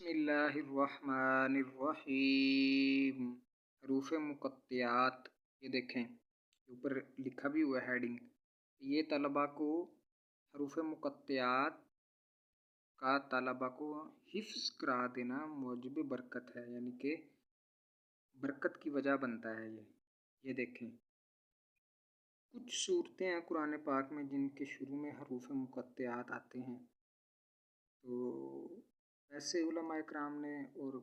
بسم اللہ الرحمن الرحیم۔ حروف مقطعات، یہ دیکھیں اوپر لکھا بھی ہوا ہے ہیڈنگ۔ یہ طلبہ کو حروف مقطعات کا طلبہ کو حفظ کرا دینا موجب برکت ہے، یعنی کہ برکت کی وجہ بنتا ہے۔ یہ دیکھیں کچھ صورتیں ہیں قرآن پاک میں جن کے شروع میں حروف مقطعات آتے ہیں، تو ایسے علماء اکرام نے اور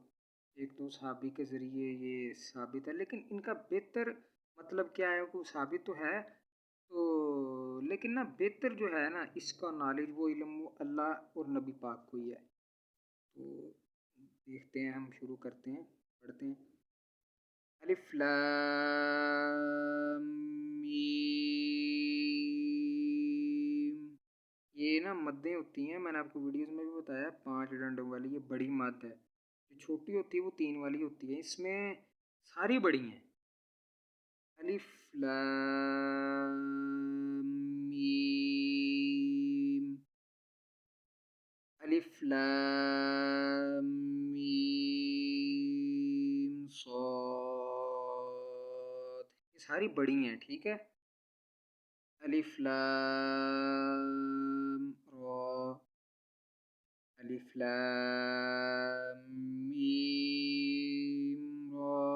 ایک دو صحابی کے ذریعے یہ ثابت ہے، لیکن ان کا بہتر مطلب کیا ہے؟ وہ ثابت تو ہے، تو لیکن بہتر جو ہے اس کا نالج، وہ علم وہ اللہ اور نبی پاک کو ہی ہے۔ تو دیکھتے ہیں، ہم شروع کرتے ہیں، پڑھتے ہیں۔ الف لام میم۔ یہ مدیں ہوتی ہیں، میں نے آپ کو ویڈیوز میں بھی بتایا، 5 ڈنڈوں والی یہ بڑی مد ہے۔ جو چھوٹی ہوتی ہے وہ 3 والی ہوتی ہے، اس میں ساری بڑی ہیں۔ الف لام میم، الف لام میم صاد، یہ ساری بڑی ہیں، ٹھیک ہے۔ الف لام را، الف لام میم را،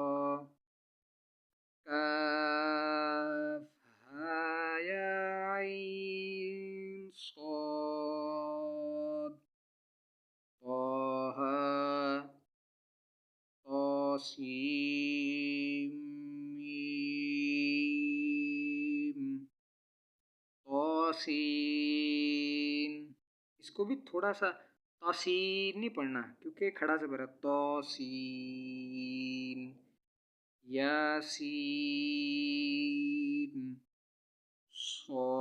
کاف ہا یا عین صاد، طہ طاسیم میم، طاسین۔ اس کو بھی تھوڑا سا تاسین نہیں پڑھنا کیونکہ کھڑا سے برا تاسین، یاسین، صاد،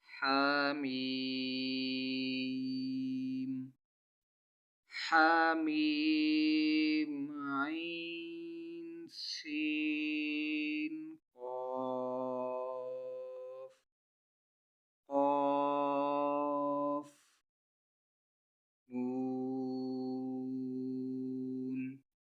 حامیم، حامیم۔